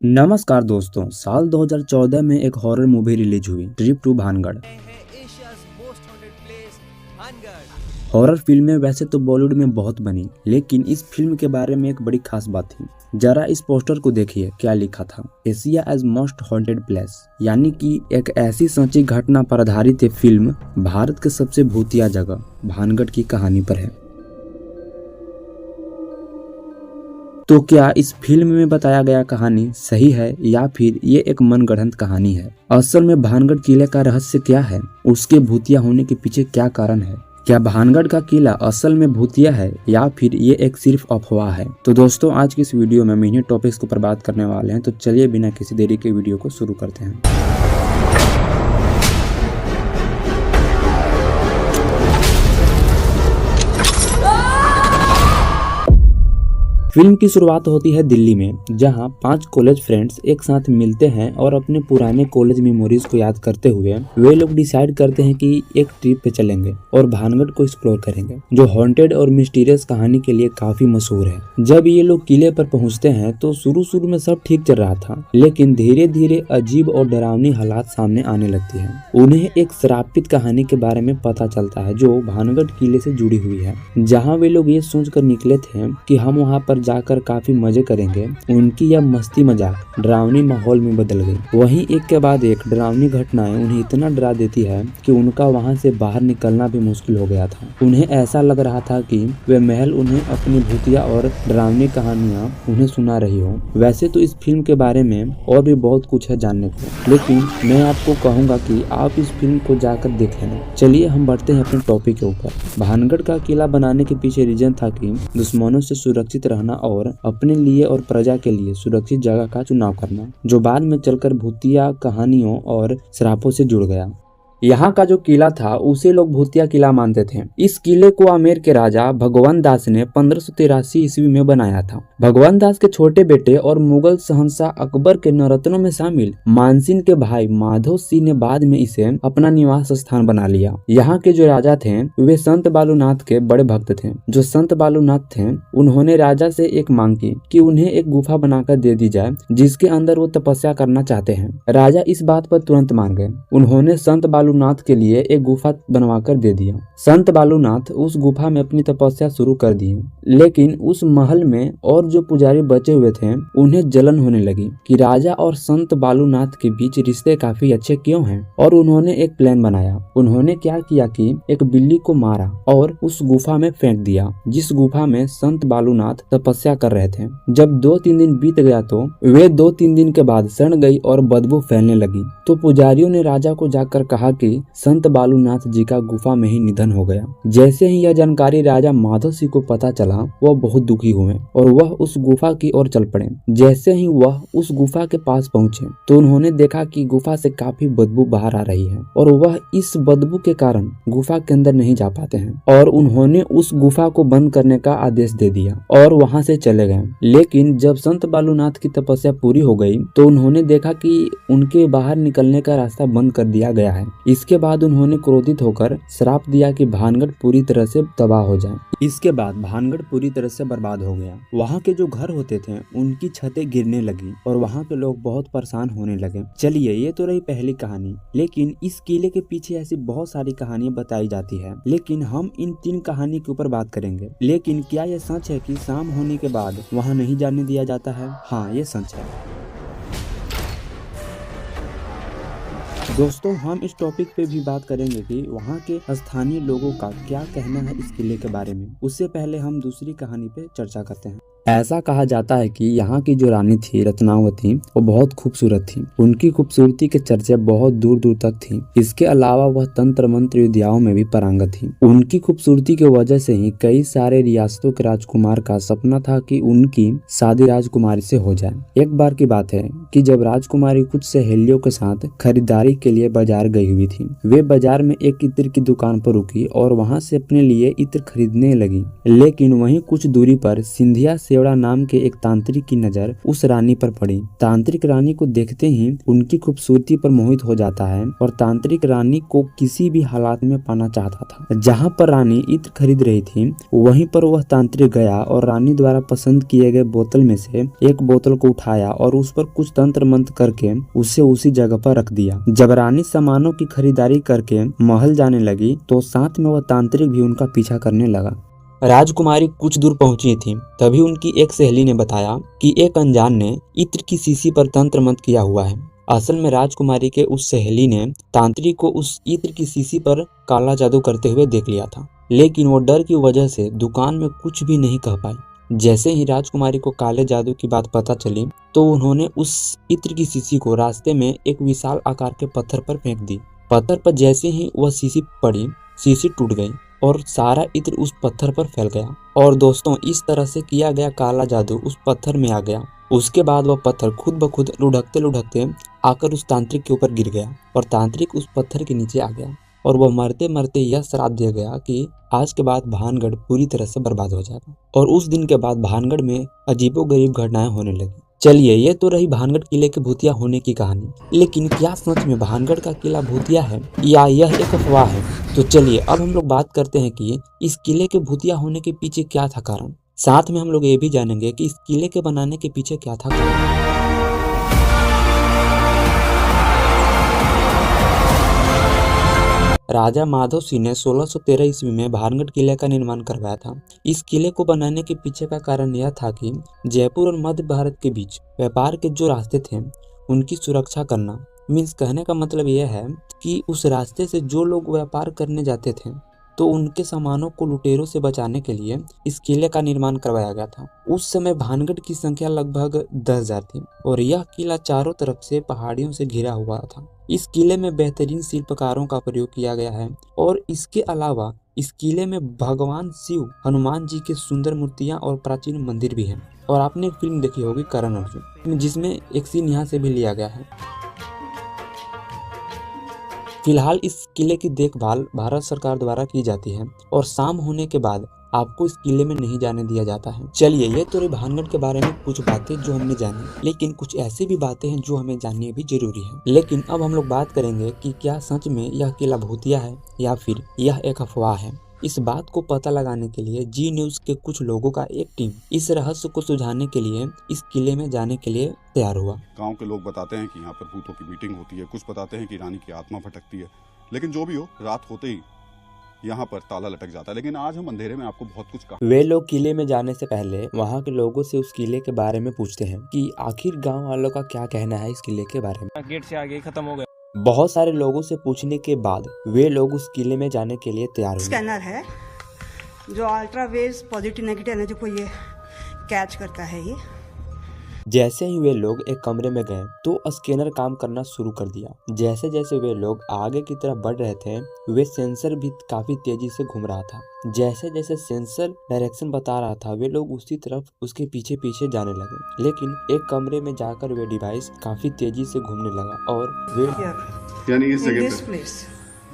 नमस्कार दोस्तों, साल 2014 में एक हॉरर मूवी रिलीज हुई, ट्रिप टू भानगढ़। हॉरर फिल्में वैसे तो बॉलीवुड में बहुत बनी, लेकिन इस फिल्म के बारे में एक बड़ी खास बात थी। जरा इस पोस्टर को देखिए, क्या लिखा था। Asia as most haunted place, यानी कि एक ऐसी सच्ची घटना पर आधारित ये फिल्म भारत के सबसे भूतिया जगह भानगढ़ की कहानी पर है। तो क्या इस फिल्म में बताया गया कहानी सही है या फिर ये एक मनगढ़ंत कहानी है? असल में भानगढ़ किले का रहस्य क्या है? उसके भूतिया होने के पीछे क्या कारण है? क्या भानगढ़ का किला असल में भूतिया है या फिर ये एक सिर्फ अफवाह है? तो दोस्तों, आज की इस वीडियो में हम इन्हीं टॉपिक्स को ऊपर बात करने वाले हैं। तो चलिए बिना किसी देरी के वीडियो को शुरू करते हैं। फिल्म की शुरुआत होती है दिल्ली में, जहां 5 कॉलेज फ्रेंड्स एक साथ मिलते हैं और अपने पुराने कॉलेज मेमोरीज को याद करते हुए वे लोग डिसाइड करते हैं कि एक ट्रिप पे चलेंगे और भानगढ़ को एक्सप्लोर करेंगे, जो हॉन्टेड और मिस्टीरियस कहानी के लिए काफी मशहूर है। जब ये लोग किले पर पहुंचते हैं तो शुरू में सब ठीक चल रहा था, लेकिन धीरे धीरे अजीब और डरावनी हालात सामने आने लगती है। उन्हें एक श्रापित कहानी के बारे में पता चलता है जो भानगढ़ किले से जुड़ी हुई है। जहाँ वे लोग ये सोच कर निकले थे कि हम वहाँ पर जाकर काफी मजे करेंगे, उनकी यह मस्ती मजाक डरावनी माहौल में बदल गई। वहीं एक के बाद एक डरावनी घटनाएं उन्हें इतना डरा देती है कि उनका वहां से बाहर निकलना भी मुश्किल हो गया था। उन्हें ऐसा लग रहा था कि वे महल उन्हें अपनी भूतिया और डरावनी कहानियां उन्हें सुना रही हो। वैसे तो इस फिल्म के बारे में और भी बहुत कुछ है जानने को, लेकिन मैं आपको कहूँगा कि आप इस फिल्म को जाकर देख लेना। चलिए हम बढ़ते हैं अपने टॉपिक के ऊपर। भानगढ़ का किला बनाने के पीछे रीजन था कि दुश्मनों से सुरक्षित रहना और अपने लिए और प्रजा के लिए सुरक्षित जगह का चुनाव करना, जो बाद में चलकर भूतिया कहानियों और श्रापों से जुड़ गया। यहाँ का जो किला था उसे लोग भूतिया किला मानते थे। इस किले को आमेर के राजा भगवंत दास ने 1583 ईस्वी में बनाया था। भगवंत दास के छोटे बेटे और मुगल शहंशाह अकबर के नवरत्नों में शामिल मानसिंह के भाई माधव सिंह ने बाद में इसे अपना निवास स्थान बना लिया। यहाँ के जो राजा थे वे संत बालूनाथ के बड़े भक्त थे। जो संत बालूनाथ थे उन्होंने राजा से एक मांग की कि उन्हें एक गुफा बनाकर दे दी जाए जिसके अंदर वो तपस्या करना चाहते हैं। राजा इस बात पर तुरंत मान गए। उन्होंने संत बालूनाथ के लिए एक गुफा बनवाकर दे दिया। संत बालूनाथ उस गुफा में अपनी तपस्या शुरू कर दी, लेकिन उस महल में और जो पुजारी बचे हुए थे उन्हें जलन होने लगी कि राजा और संत बालूनाथ के बीच रिश्ते काफी अच्छे क्यों हैं, और उन्होंने एक प्लान बनाया। उन्होंने क्या किया कि एक बिल्ली को मारा और उस गुफा में फेंक दिया जिस गुफा में संत बालूनाथ तपस्या कर रहे थे। जब 2-3 दिन बीत गया तो वे 2-3 दिन के बाद सड़ गई और बदबू फैलने लगी। तो पुजारियों ने राजा को जाकर कहा कि संत बालूनाथ जी का गुफा में ही निधन हो गया। जैसे ही यह जानकारी राजा माधव सिंह को पता चला, वह बहुत दुखी हुए और वह उस गुफा की ओर चल पड़े। जैसे ही वह उस गुफा के पास पहुंचे तो उन्होंने देखा कि गुफा से काफी बदबू बाहर आ रही है और वह इस बदबू के कारण गुफा के अंदर नहीं जा पाते हैं, और उन्होंने उस गुफा को बंद करने का आदेश दे दिया और वहां से चले गए। लेकिन जब संत बालूनाथ की तपस्या पूरी हो गई तो उन्होंने देखा कि उनके बाहर निकलने का रास्ता बंद कर दिया गया है। इसके बाद उन्होंने क्रोधित होकर श्राप दिया कि भानगढ़ पूरी तरह से तबाह हो जाए। इसके बाद भानगढ़ पूरी तरह से बर्बाद हो गया। वहाँ के जो घर होते थे उनकी छतें गिरने लगी और वहाँ के लोग बहुत परेशान होने लगे। चलिए, ये तो रही पहली कहानी, लेकिन इस किले के पीछे ऐसी बहुत सारी कहानियां बताई जाती है, लेकिन हम इन 3 कहानी के ऊपर बात करेंगे। लेकिन क्या यह सच है कि शाम होने के बाद वहाँ नहीं जाने दिया जाता है? हाँ, ये सच है। दोस्तों, हम इस टॉपिक पे भी बात करेंगे कि वहाँ के स्थानीय लोगों का क्या कहना है इस किले के बारे में। उससे पहले हम दूसरी कहानी पे चर्चा करते हैं। ऐसा कहा जाता है कि यहाँ की जो रानी थी रत्नावती, वो बहुत खूबसूरत थी। उनकी खूबसूरती के चर्चे बहुत दूर दूर तक थी। इसके अलावा वह तंत्र मंत्र विद्याओं में भी पारंगत थी। उनकी खूबसूरती की वजह से ही कई सारे रियासतों के राजकुमार का सपना था कि उनकी शादी राजकुमारी से हो जाए। एक बार की बात है कि जब राजकुमारी कुछ सहेलियों के साथ खरीदारी के लिए बाजार गई हुई थी, वे बाजार में एक इत्र की दुकान पर रुकी और वहाँ से अपने लिए इत्र खरीदने लगी। लेकिन वहीं कुछ दूरी पर सिंधिया सेवड़ा नाम के एक तांत्रिक की नजर उस रानी पर पड़ी। तांत्रिक रानी को देखते ही उनकी खूबसूरती पर मोहित हो जाता है और तांत्रिक रानी को किसी भी हालात में पाना चाहता था। जहाँ पर रानी इत्र खरीद रही थी वहीं पर वह तांत्रिक गया और रानी द्वारा पसंद किए गए बोतल में से एक बोतल को उठाया और उस पर कुछ तंत्र मंत्र करके उसे उसी जगह पर रख दिया। जब रानी सामानों की खरीदारी करके महल जाने लगी तो साथ में वह तांत्रिक भी उनका पीछा करने लगा। राजकुमारी कुछ दूर पहुंची थी, तभी उनकी एक सहेली ने बताया कि एक अनजान ने इत्र की शीशी पर तंत्र मंत्र किया हुआ है। असल में राजकुमारी के उस सहेली ने तांत्रिक को उस इत्र की शीशी पर काला जादू करते हुए देख लिया था, लेकिन वो डर की वजह से दुकान में कुछ भी नहीं कह पाई। जैसे ही राजकुमारी को काले जादू की बात पता चली तो उन्होंने उस इत्र की शीशी को रास्ते में एक विशाल आकार के पत्थर पर फेंक दी। पत्थर पर जैसे ही वह शीशी पड़ी, शीशी टूट गई और सारा इत्र उस पत्थर पर फैल गया। और दोस्तों, इस तरह से किया गया काला जादू उस पत्थर में आ गया। उसके बाद वह पत्थर खुद ब खुद लुढ़कते लुढ़कते आकर उस तांत्रिक के ऊपर गिर गया और तांत्रिक उस पत्थर के नीचे आ गया और वह मरते मरते यह श्राप दिया गया कि आज के बाद भानगढ़ पूरी तरह से बर्बाद हो जाएगा। और उस दिन के बाद भानगढ़ में अजीबोगरीब घटनाएं होने लगी। चलिए, ये तो रही भानगढ़ किले के भूतिया होने की कहानी, लेकिन क्या सच में भानगढ़ का किला भूतिया है या यह एक अफवाह है? तो चलिए अब हम लोग बात करते हैं कि इस किले के भूतिया होने के पीछे क्या था कारण। साथ में हम लोग ये भी जानेंगे कि इस किले के बनाने के पीछे क्या था कारण। राजा माधव सिंह ने 1613 ईस्वी में भानगढ़ किले का निर्माण करवाया था। इस किले को बनाने के पीछे का कारण यह था कि जयपुर और मध्य भारत के बीच व्यापार के जो रास्ते थे उनकी सुरक्षा करना। मीन्स कहने का मतलब यह है कि उस रास्ते से जो लोग व्यापार करने जाते थे तो उनके सामानों को लुटेरों से बचाने के लिए इस किले का निर्माण करवाया गया था। उस समय भानगढ़ की संख्या लगभग 10,000 थी और यह किला चारों तरफ से पहाड़ियों से घिरा हुआ था। इस किले में बेहतरीन शिल्पकारों का प्रयोग किया गया है और इसके अलावा इस किले में भगवान शिव, हनुमान जी के सुंदर मूर्तियां और प्राचीन मंदिर भी हैं। और आपने एक फिल्म देखी होगी करण अर्जुन, जिसमें एक सीन यहाँ से भी लिया गया है। फिलहाल इस किले की देखभाल भारत सरकार द्वारा की जाती है और शाम होने के बाद आपको इस किले में नहीं जाने दिया जाता है। चलिए, ये तो रही भानगढ़ के बारे में कुछ बातें जो हमने जानी, लेकिन कुछ ऐसी भी बातें हैं जो हमें जाननी भी जरूरी है। लेकिन अब हम लोग बात करेंगे कि क्या सच में यह किला भूतिया है या फिर यह एक अफवाह है। इस बात को पता लगाने के लिए जी न्यूज के कुछ लोगों का एक टीम इस रहस्य को सुलझाने के लिए इस किले में जाने के लिए तैयार हुआ। गांव के लोग बताते हैं कि यहाँ पर भूतों की मीटिंग होती है, कुछ बताते हैं कि रानी की आत्मा भटकती है, लेकिन जो भी हो, रात होते ही यहाँ पर ताला लटक जाता है। लेकिन आज हम अंधेरे में आपको बहुत कुछ कहा। वे लोग किले में जाने से पहले वहाँ के लोगों से उस किले के बारे में पूछते हैं कि आखिर गांव वालों का क्या कहना है इस किले के बारे में। गेट से आगे खत्म हो गया। बहुत सारे लोगों से पूछने के बाद वे लोग उस किले में जाने के लिए तैयार हुए। स्कैनर है जो अल्ट्रावेव्स पॉजिटिव नेगेटिव एनर्जी को ये कैच करता है। ये जैसे ही वे लोग एक कमरे में गए तो स्कैनर काम करना शुरू कर दिया। जैसे जैसे वे लोग आगे की तरफ बढ़ रहे थे वे सेंसर भी काफी तेजी से घूम रहा था। जैसे जैसे सेंसर डायरेक्शन बता रहा था वे लोग उसी तरफ उसके पीछे पीछे जाने लगे। लेकिन एक कमरे में जाकर वे डिवाइस काफी तेजी से घूमने लगा और वे यानी इस जगह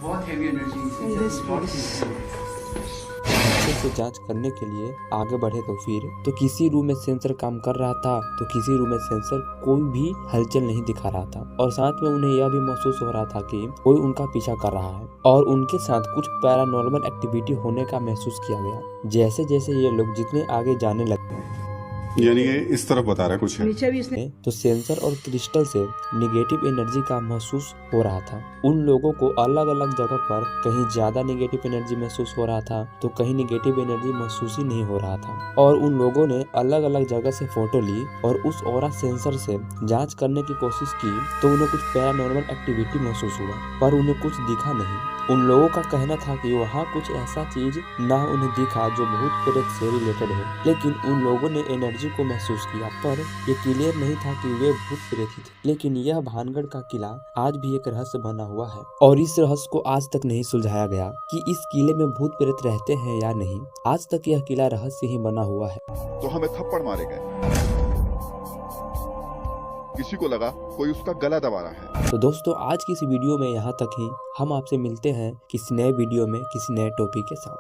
बहुत हेवी एनर्जी से जांच करने के लिए आगे बढ़े तो किसी रूम में सेंसर काम कर रहा था तो किसी रूम में सेंसर कोई भी हलचल नहीं दिखा रहा था और साथ में उन्हें यह भी महसूस हो रहा था कि कोई उनका पीछा कर रहा है और उनके साथ कुछ पैरानॉर्मल एक्टिविटी होने का महसूस किया गया। जैसे जैसे ये लोग जितने आगे जाने लगे, यानी ये इस तरफ बता रहा है कुछ है। नीचे भी इसने तो सेंसर और क्रिस्टल से निगेटिव एनर्जी का महसूस हो रहा था। उन लोगों को अलग अलग जगह पर कहीं ज्यादा निगेटिव एनर्जी महसूस हो रहा था तो कहीं निगेटिव एनर्जी महसूस ही नहीं हो रहा था। और उन लोगों ने अलग अलग जगह से फोटो ली और उस ऑरा सेंसर से जांच करने की कोशिश की तो उन्हें कुछ पैरानॉर्मल एक्टिविटी महसूस हुआ पर उन्हें कुछ दिखा नहीं। उन लोगों का कहना था कि वहाँ कुछ ऐसा चीज ना उन्हें दिखा जो भूत प्रेत से रिलेटेड हो, लेकिन उन लोगों ने एनर्जी को महसूस किया पर ये क्लियर नहीं था कि वे भूत प्रेत ही थे। लेकिन यह भानगढ़ का किला आज भी एक रहस्य बना हुआ है और इस रहस्य को आज तक नहीं सुलझाया गया कि इस किले में भूत प्रेत रहते हैं या नहीं। आज तक यह किला रहस्य ही बना हुआ है। तो हमें थप्पड़ मारे गए, किसी को लगा कोई उसका गला दबा रहा है। तो दोस्तों, आज की इस वीडियो में यहाँ तक ही। हम आपसे मिलते हैं किसी नए वीडियो में किसी नए टॉपिक के साथ।